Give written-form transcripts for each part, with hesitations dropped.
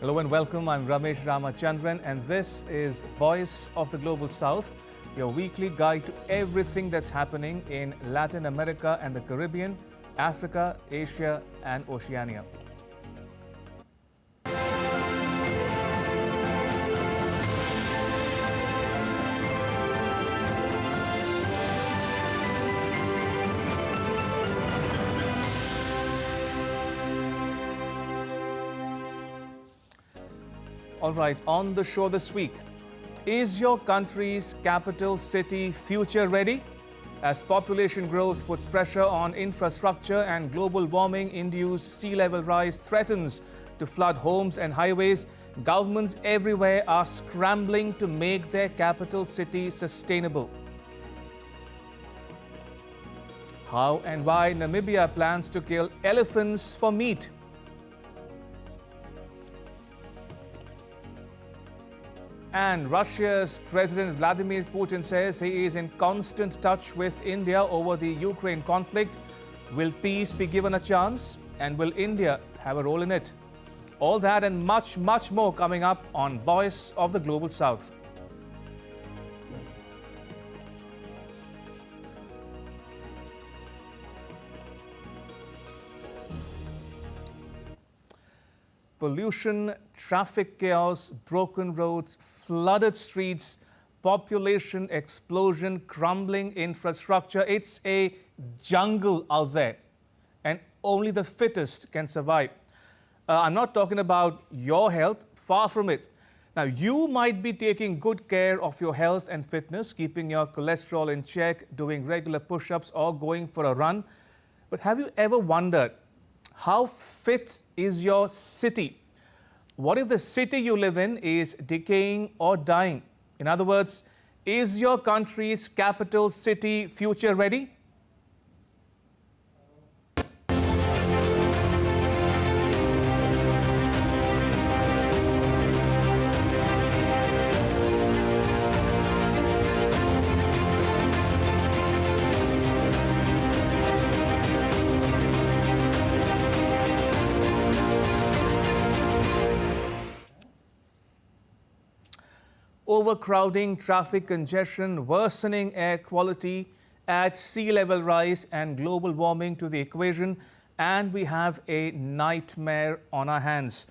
Hello and welcome. I'm Ramesh Ramachandran and this is Voice of the Global South, your weekly guide to everything that's happening in Latin America and the Caribbean, Africa, Asia and Oceania. All right, on the show this week, is your country's capital city future ready? As population growth puts pressure on infrastructure and global warming-induced sea level rise threatens to flood homes and highways, governments everywhere are scrambling to make their capital city sustainable. How and why Namibia plans to kill elephants for meat? And Russia's President Vladimir Putin says he is in constant touch with India over the Ukraine conflict. Will peace be given a chance? And will India have a role in it? All that and much more coming up on Voice of the Global South. Pollution, traffic chaos, broken roads, flooded streets, population explosion, crumbling infrastructure. It's a jungle out there, and only the fittest can survive. I'm not talking about your health, far from it. Now, you might be taking good care of your health and fitness, keeping your cholesterol in check, doing regular push-ups or going for a run. But have you ever wondered, how fit is your city? What if the city you live in is decaying or dying? In other words, is your country's capital city future ready? Overcrowding, traffic congestion, worsening air quality, add sea level rise and global warming to the equation, and we have a nightmare on our hands.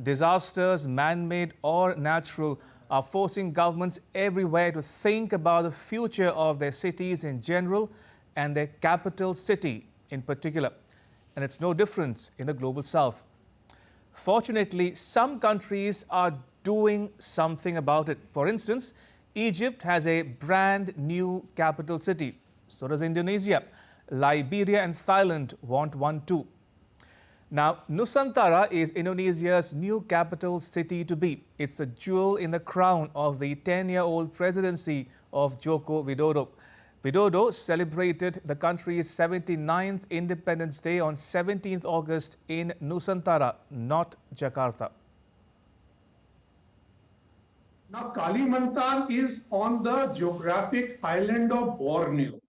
Disasters, man-made or natural, are forcing governments everywhere to think about the future of their cities in general and their capital city in particular. And it's no different in the Global South. Fortunately, some countries are doing something about it. For instance, Egypt has a brand new capital city. So does Indonesia. Liberia and Thailand want one too. Now, Nusantara is Indonesia's new capital city to be. It's the jewel in the crown of the 10-year-old presidency of Joko Widodo. Widodo celebrated the country's 79th Independence Day on 17th August in Nusantara, not Jakarta. Now, Kalimantan is on the geographic island of Borneo,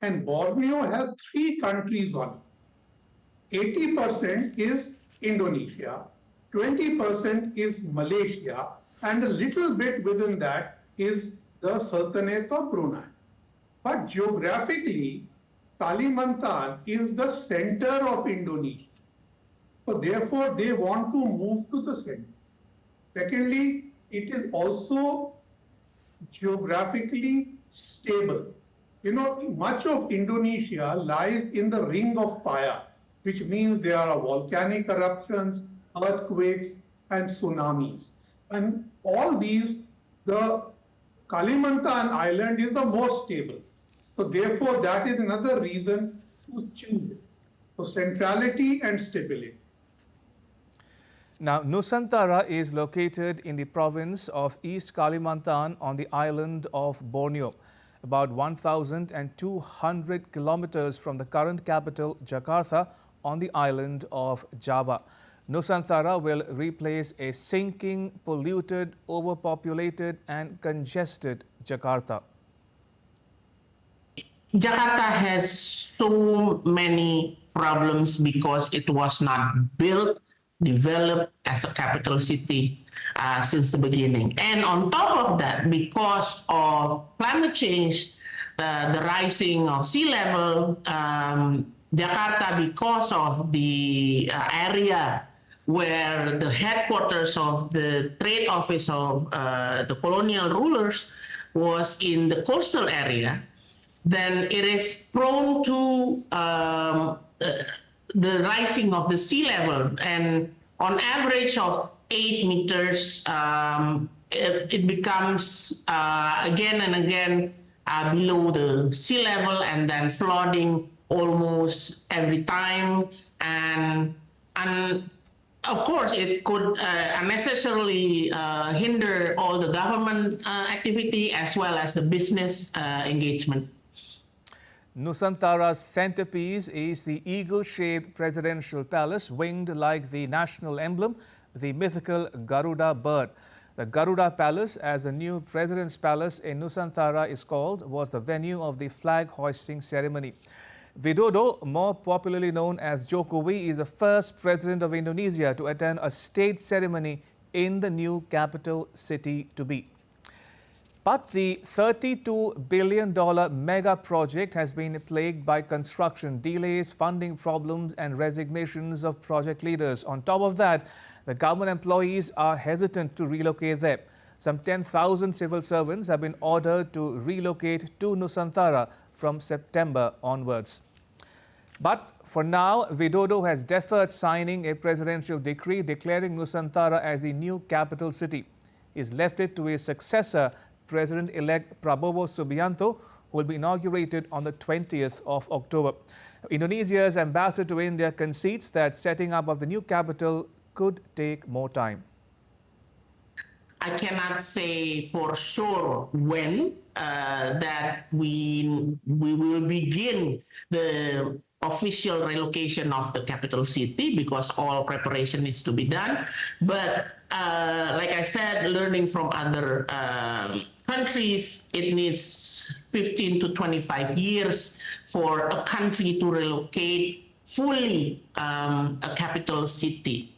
and Borneo has 3 countries on it. 80% is Indonesia, 20% is Malaysia, and a little bit within that is the Sultanate of Brunei. But geographically, Kalimantan is the center of Indonesia. So therefore, they want to move to the center. Secondly, it is also geographically stable. You know, much of Indonesia lies in the ring of fire, which means there are volcanic eruptions, earthquakes, and tsunamis. And all these, the Kalimantan island is the most stable. So therefore, that is another reason to choose it. So centrality and stability. Now, Nusantara is located in the province of East Kalimantan on the island of Borneo, about 1,200 kilometers from the current capital, Jakarta, on the island of Java. Nusantara will replace a sinking, polluted, overpopulated and congested Jakarta. Jakarta has so many problems because it was not built developed as a capital city since the beginning. And on top of that, because of climate change, the rising of sea level, Jakarta, because of the area where the headquarters of the trade office of the colonial rulers was in the coastal area, then it is prone to the rising of the sea level. And on average of 8 meters, it becomes again and again below the sea level, and then flooding almost every time. And of course, it could unnecessarily hinder all the government activity as well as the business engagement. Nusantara's centerpiece is the eagle-shaped presidential palace, winged like the national emblem, the mythical Garuda bird. The Garuda Palace, as the new President's Palace in Nusantara is called, was the venue of the flag-hoisting ceremony. Widodo, more popularly known as Jokowi, is the first president of Indonesia to attend a state ceremony in the new capital city to be. But the $32 billion mega project has been plagued by construction delays, funding problems and resignations of project leaders. On top of that, the government employees are hesitant to relocate there. Some 10,000 civil servants have been ordered to relocate to Nusantara from September onwards. But for now, Widodo has deferred signing a presidential decree declaring Nusantara as the new capital city. He's left it to his successor, President-elect Prabowo Subianto, who will be inaugurated on the 20th of October. Indonesia's ambassador to India concedes that setting up of the new capital could take more time. I cannot say for sure when that we will begin the official relocation of the capital city, because all preparation needs to be done. But like I said, learning from other countries, it needs 15 to 25 years for a country to relocate fully a capital city.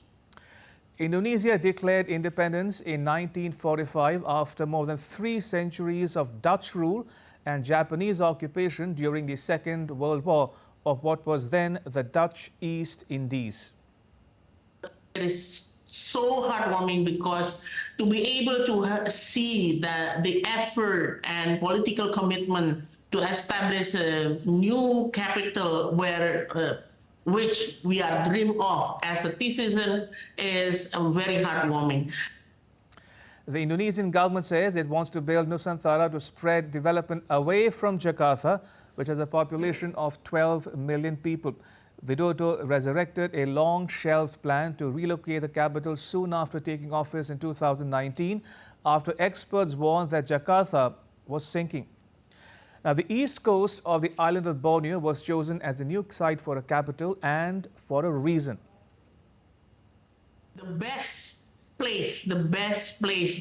Indonesia declared independence in 1945 after more than 3 centuries of Dutch rule and Japanese occupation during the Second World War of what was then the Dutch East Indies. It is so heartwarming because to be able to see the effort and political commitment to establish a new capital where which we are dream of as a citizen is very heartwarming. The Indonesian government says it wants to build Nusantara to spread development away from Jakarta, which has a population of 12 million people. Widodo resurrected a long-shelved plan to relocate the capital soon after taking office in 2019, after experts warned that Jakarta was sinking. Now, the east coast of the island of Borneo was chosen as the new site for a capital, and for a reason. The best place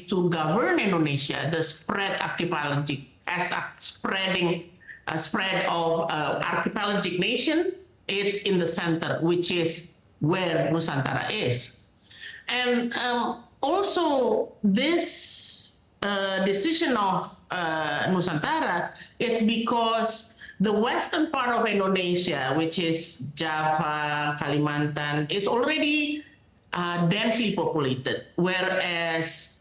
to govern Indonesia, the spread archipelagic, as a spread of archipelagic nation, it's in the center, which is where Nusantara is. And also this decision of Nusantara, it's because the western part of Indonesia, which is Java, Kalimantan, is already densely populated, whereas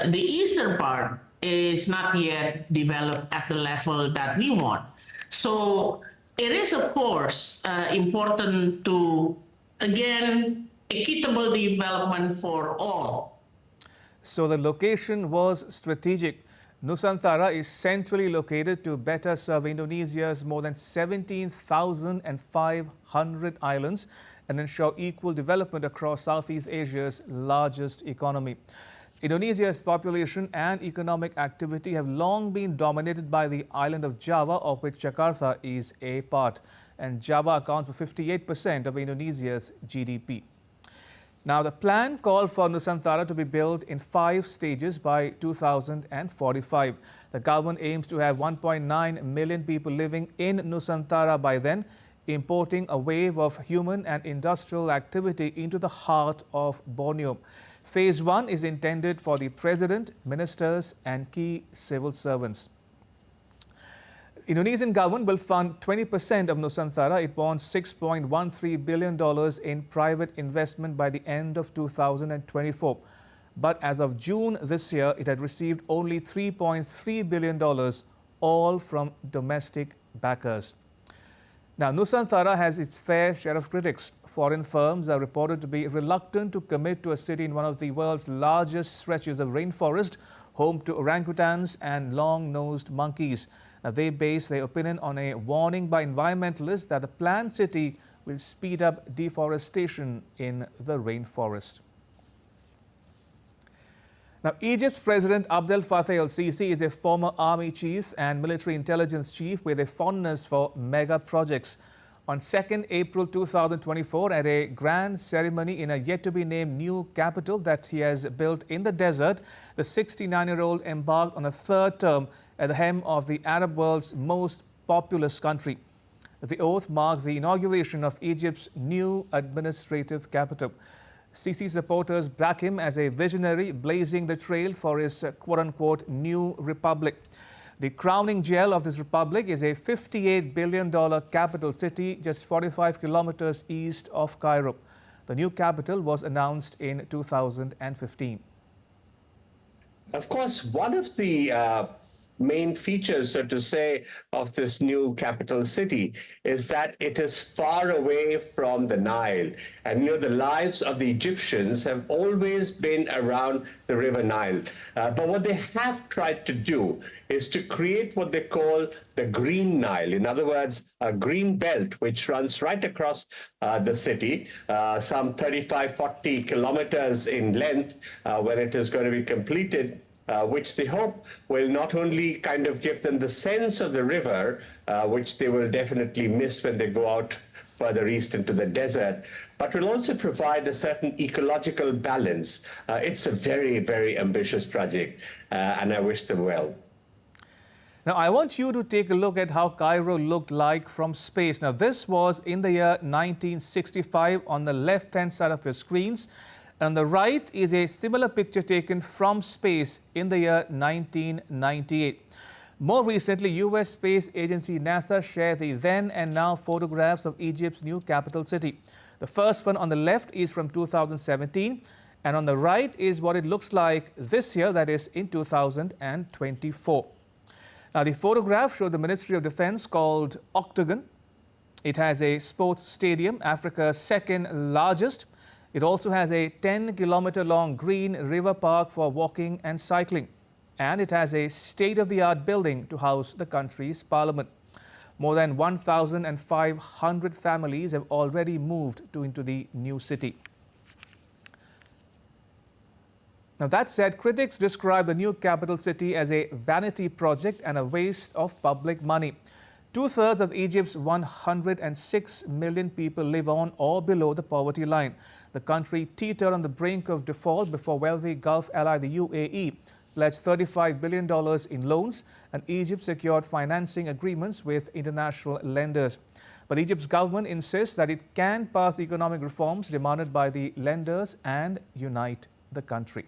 the eastern part is not yet developed at the level that we want. So it is, of course, important to, again, equitable development for all. So the location was strategic. Nusantara is centrally located to better serve Indonesia's more than 17,500 islands and ensure equal development across Southeast Asia's largest economy. Indonesia's population and economic activity have long been dominated by the island of Java, of which Jakarta is a part. And Java accounts for 58% of Indonesia's GDP. Now, the plan called for Nusantara to be built in 5 stages by 2045. The government aims to have 1.9 million people living in Nusantara by then. importing a wave of human and industrial activity into the heart of Borneo. Phase 1 is intended for the president, ministers and key civil servants. Indonesian government will fund 20% of Nusantara. It wants $6.13 billion in private investment by the end of 2024. But as of June this year, it had received only $3.3 billion, all from domestic backers. Now, Nusantara has its fair share of critics. Foreign firms are reported to be reluctant to commit to a city in one of the world's largest stretches of rainforest, home to orangutans and long-nosed monkeys. Now, they base their opinion on a warning by environmentalists that the planned city will speed up deforestation in the rainforest. Now, Egypt's President Abdel Fattah el-Sisi is a former army chief and military intelligence chief with a fondness for mega projects. On 2nd April 2024, at a grand ceremony in a yet-to-be-named new capital that he has built in the desert, the 69-year-old embarked on a third term at the helm of the Arab world's most populous country. The oath marked the inauguration of Egypt's new administrative capital. Sisi supporters back him as a visionary, blazing the trail for his quote-unquote new republic. The crowning jewel of this republic is a $58 billion capital city just 45 kilometers east of Cairo. The new capital was announced in 2015. Of course, one of the main features, so to say, of this new capital city is that it is far away from the Nile. And the lives of the Egyptians have always been around the River Nile. But what they have tried to do is to create what they call the Green Nile. In other words, a green belt which runs right across the city, some 35, 40 kilometers in length when it is going to be completed. Which they hope will not only kind of give them the sense of the river, which they will definitely miss when they go out further east into the desert, but will also provide a certain ecological balance. It's a very, very ambitious project, and I wish them well. Now, I want you to take a look at how Cairo looked like from space. Now, this was in the year 1965 on the left-hand side of your screens. On the right is a similar picture taken from space in the year 1998. More recently, US space agency NASA shared the then and now photographs of Egypt's new capital city. The first one on the left is from 2017, and on the right is what it looks like this year, that is in 2024. Now, the photograph showed the Ministry of Defense called Octagon. It has a sports stadium, Africa's second largest. It also has a 10-kilometer-long green river park for walking and cycling. And it has a state-of-the-art building to house the country's parliament. More than 1,500 families have already moved into the new city. Now, that said, critics describe the new capital city as a vanity project and a waste of public money. Two-thirds of Egypt's 106 million people live on or below the poverty line. The country teetered on the brink of default before wealthy Gulf ally the UAE pledged $35 billion in loans, and Egypt secured financing agreements with international lenders. But Egypt's government insists that it can pass economic reforms demanded by the lenders and unite the country.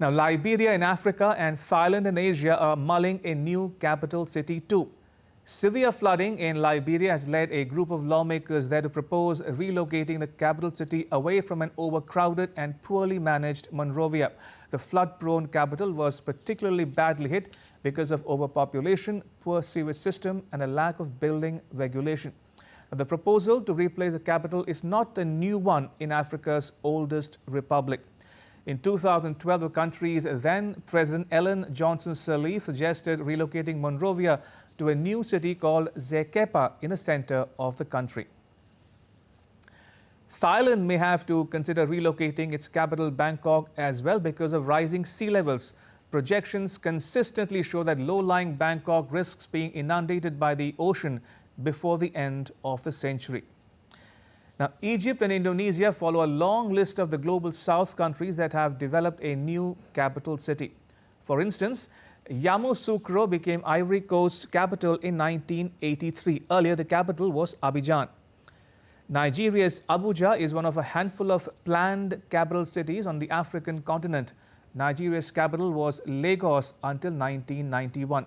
Now, Liberia in Africa and Thailand in Asia are mulling a new capital city too. Severe flooding in Liberia has led a group of lawmakers there to propose relocating the capital city away from an overcrowded and poorly managed Monrovia. The flood-prone capital was particularly badly hit because of overpopulation, poor sewage system and a lack of building regulation. The proposal to replace the capital is not a new one in Africa's oldest republic. In 2012, the country's then President Ellen Johnson Sirleaf suggested relocating Monrovia to a new city called Zekepa in the center of the country. Thailand may have to consider relocating its capital Bangkok as well because of rising sea levels. Projections consistently show that low-lying Bangkok risks being inundated by the ocean before the end of the century. Now, Egypt and Indonesia follow a long list of the global south countries that have developed a new capital city. For instance, Yamoussoukro became Ivory Coast's capital in 1983. Earlier, the capital was Abidjan. Nigeria's Abuja is one of a handful of planned capital cities on the African continent. Nigeria's capital was Lagos until 1991.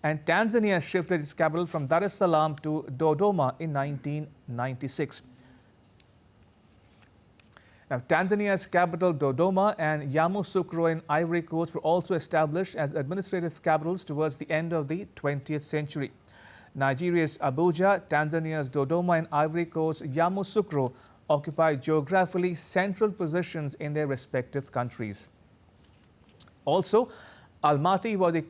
And Tanzania shifted its capital from Dar es Salaam to Dodoma in 1996. Now, Tanzania's capital Dodoma and Yamoussoukro in Ivory Coast were also established as administrative capitals towards the end of the 20th century. Nigeria's Abuja, Tanzania's Dodoma and Ivory Coast's Yamoussoukro occupy geographically central positions in their respective countries. Also, Almaty was the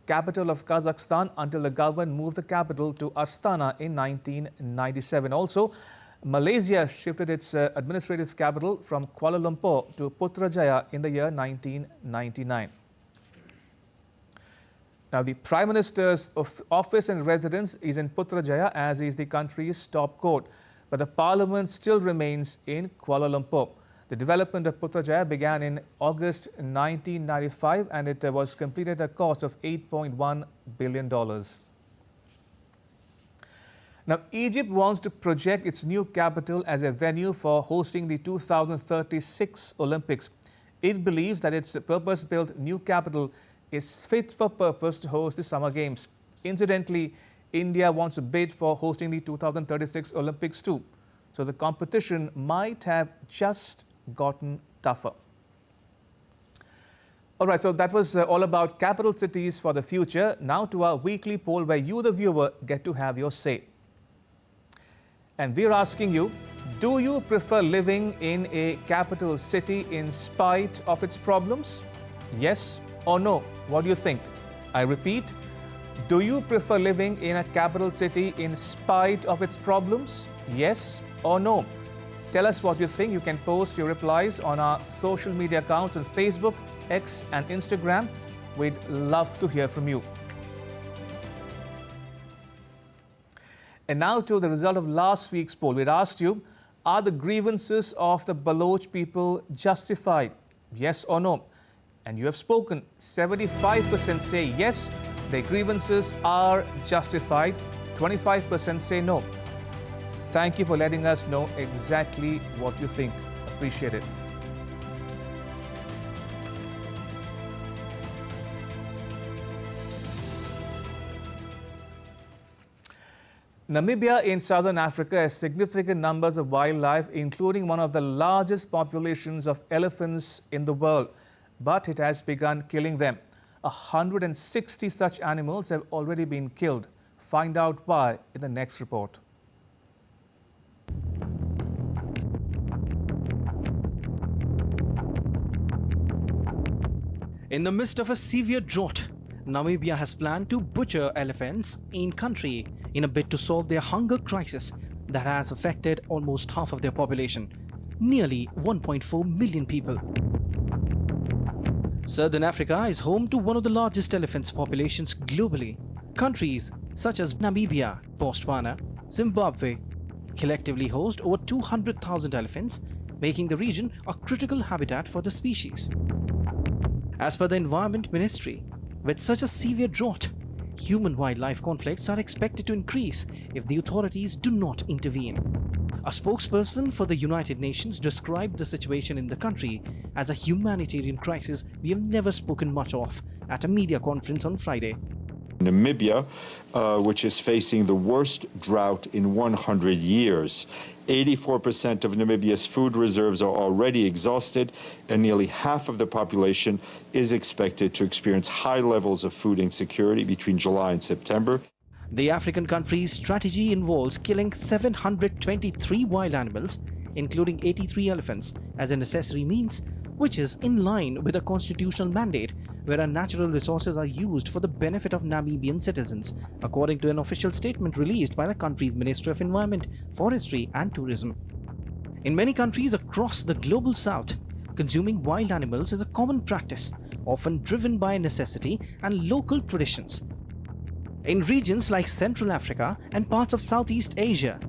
capital of Kazakhstan until the government moved the capital to Astana in 1997. Also, Malaysia shifted its administrative capital from Kuala Lumpur to Putrajaya in the year 1999. Now, the Prime Minister's office and residence is in Putrajaya, as is the country's top court, but the parliament still remains in Kuala Lumpur. The development of Putrajaya began in August 1995 and it was completed at a cost of $8.1 billion. Now, Egypt wants to project its new capital as a venue for hosting the 2036 Olympics. It believes that its purpose-built new capital is fit for purpose to host the Summer Games. Incidentally, India wants to bid for hosting the 2036 Olympics too. So the competition might have just gotten tougher. All right, so that was all about capital cities for the future. Now to our weekly poll where you, the viewer, get to have your say. And we're asking you, do you prefer living in a capital city in spite of its problems? Yes or no? What do you think? I repeat, do you prefer living in a capital city in spite of its problems? Yes or no? Tell us what you think. You can post your replies on our social media accounts on Facebook, X and Instagram. We'd love to hear from you. And now to the result of last week's poll. We'd asked you, are the grievances of the Baloch people justified? Yes or no? And you have spoken. 75% say yes, their grievances are justified. 25% say no. Thank you for letting us know exactly what you think. Appreciate it. Namibia in southern Africa has significant numbers of wildlife, including one of the largest populations of elephants in the world. But it has begun killing them. 160 such animals have already been killed. Find out why in the next report. In the midst of a severe drought, Namibia has planned to butcher elephants in country in a bid to solve their hunger crisis that has affected almost half of their population, nearly 1.4 million people. Southern Africa is home to one of the largest elephants populations globally. Countries such as Namibia, Botswana, Zimbabwe collectively host over 200,000 elephants, making the region a critical habitat for the species. As per the Environment Ministry, with such a severe drought, human-wildlife conflicts are expected to increase if the authorities do not intervene. A spokesperson for the United Nations described the situation in the country as a humanitarian crisis we have never spoken much of at a media conference on Friday. Namibia, which is facing the worst drought in 100 years. 84% of Namibia's food reserves are already exhausted, and nearly half of the population is expected to experience high levels of food insecurity between July and September. The African country's strategy involves killing 723 wild animals, including 83 elephants, as a necessary means, which is in line with a constitutional mandate where our natural resources are used for the benefit of Namibian citizens, according to an official statement released by the country's Ministry of Environment, Forestry and Tourism. In many countries across the global south, consuming wild animals is a common practice, often driven by necessity and local traditions. In regions like Central Africa and parts of Southeast Asia,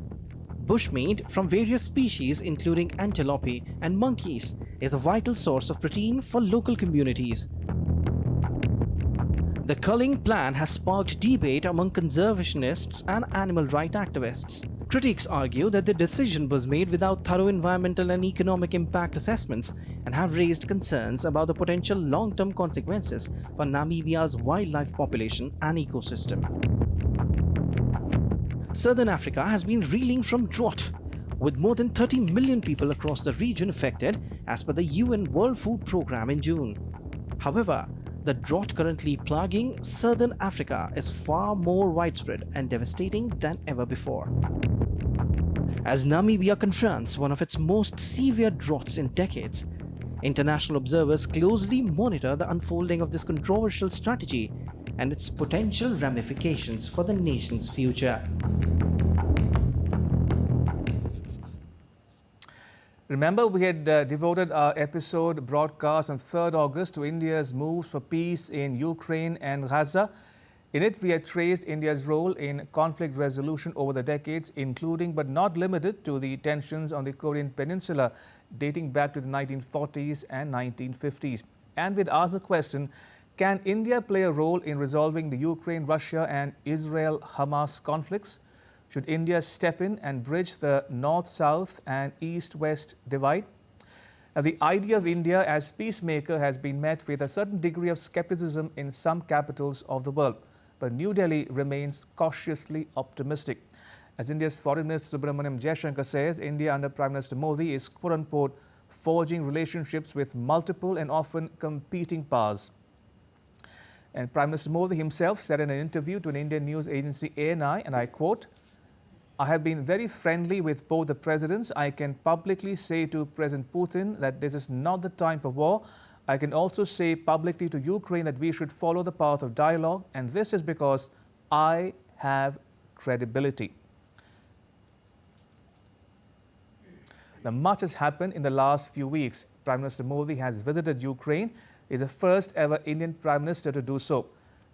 bushmeat from various species including antelope and monkeys is a vital source of protein for local communities. The culling plan has sparked debate among conservationists and animal rights activists. Critics argue that the decision was made without thorough environmental and economic impact assessments and have raised concerns about the potential long-term consequences for Namibia's wildlife population and ecosystem. Southern Africa has been reeling from drought, with more than 30 million people across the region affected as per the UN World Food Programme in June. However, the drought currently plaguing Southern Africa is far more widespread and devastating than ever before. As Namibia confronts one of its most severe droughts in decades, international observers closely monitor the unfolding of this controversial strategy and its potential ramifications for the nation's future. Remember, we had devoted our episode broadcast on 3rd August to India's moves for peace in Ukraine and Gaza. In it, we had traced India's role in conflict resolution over the decades, including but not limited to the tensions on the Korean Peninsula dating back to the 1940s and 1950s. And we'd asked the question, can India play a role in resolving the Ukraine, Russia and Israel-Hamas conflicts? Should India step in and bridge the north-south and east-west divide? Now, the idea of India as peacemaker has been met with a certain degree of skepticism in some capitals of the world, but New Delhi remains cautiously optimistic. As India's Foreign Minister Subramaniam Jaishankar says, India under Prime Minister Modi is quote-unquote forging relationships with multiple and often competing powers. And Prime Minister Modi himself said in an interview to an Indian news agency ANI, and I quote, "I have been very friendly with both the presidents. I can publicly say to President Putin that this is not the time for war. I can also say publicly to Ukraine that we should follow the path of dialogue, and this is because I have credibility." Now, much has happened in the last few weeks. Prime Minister Modi has visited Ukraine. He is the first ever Indian Prime Minister to do so.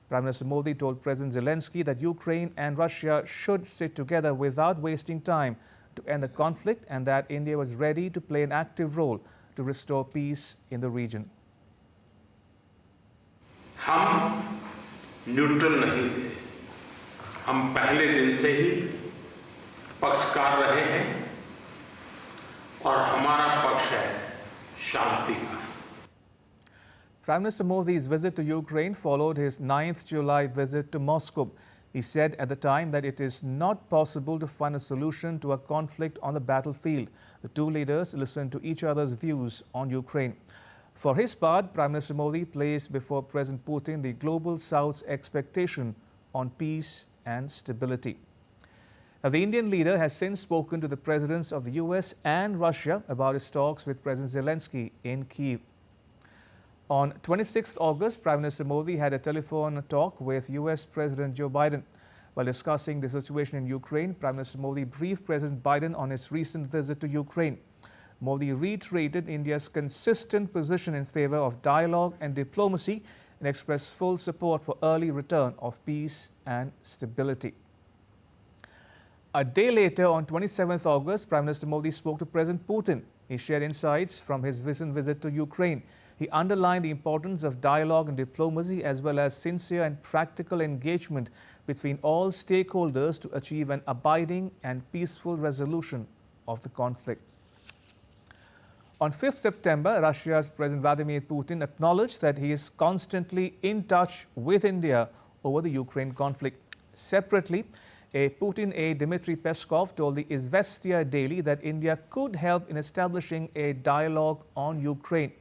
Prime Minister Modi told President Zelensky that Ukraine and Russia should sit together without wasting time to end the conflict and that India was ready to play an active role to restore peace in the region. हम neutral नहीं थे, हम पहले दिन से ही पक्षकार रहे हैं और हमारा पक्ष है शांति का। Prime Minister Modi's visit to Ukraine followed his 9th July visit to Moscow. He said at the time that it is not possible to find a solution to a conflict on the battlefield. The two leaders listened to each other's views on Ukraine. For his part, Prime Minister Modi placed before President Putin the global South's expectation on peace and stability. Now, the Indian leader has since spoken to the presidents of the US and Russia about his talks with President Zelensky in Kyiv. On 26th August, Prime Minister Modi had a telephone talk with US President Joe Biden. While discussing the situation in Ukraine, Prime Minister Modi briefed President Biden on his recent visit to Ukraine. Modi reiterated India's consistent position in favor of dialogue and diplomacy and expressed full support for early return of peace and stability. A day later, on 27th August, Prime Minister Modi spoke to President Putin. He shared insights from his recent visit to Ukraine. He underlined the importance of dialogue and diplomacy as well as sincere and practical engagement between all stakeholders to achieve an abiding and peaceful resolution of the conflict. On 5th September, Russia's President Vladimir Putin acknowledged that he is constantly in touch with India over the Ukraine conflict. Separately, a Putin aide Dmitry Peskov told the Izvestia Daily that India could help in establishing a dialogue on Ukraine.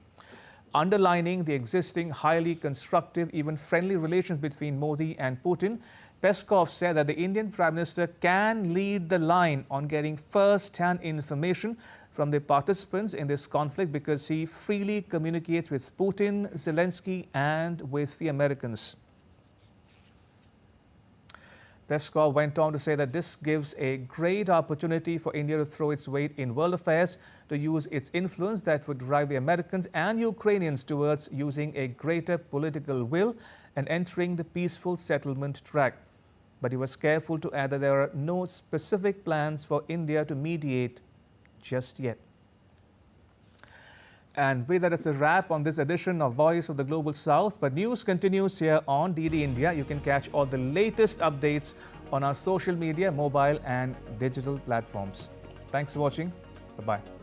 Underlining the existing highly constructive, even friendly relations between Modi and Putin, Peskov said that the Indian Prime Minister can lead the line on getting first-hand information from the participants in this conflict because he freely communicates with Putin, Zelensky and with the Americans. Peskov went on to say that this gives a great opportunity for India to throw its weight in world affairs, to use its influence that would drive the Americans and Ukrainians towards using a greater political will and entering the peaceful settlement track. But he was careful to add that there are no specific plans for India to mediate just yet. And with that, it's a wrap on this edition of Voice of the Global South. But news continues here on DD India. You can catch all the latest updates on our social media, mobile and digital platforms. Thanks for watching. Bye-bye.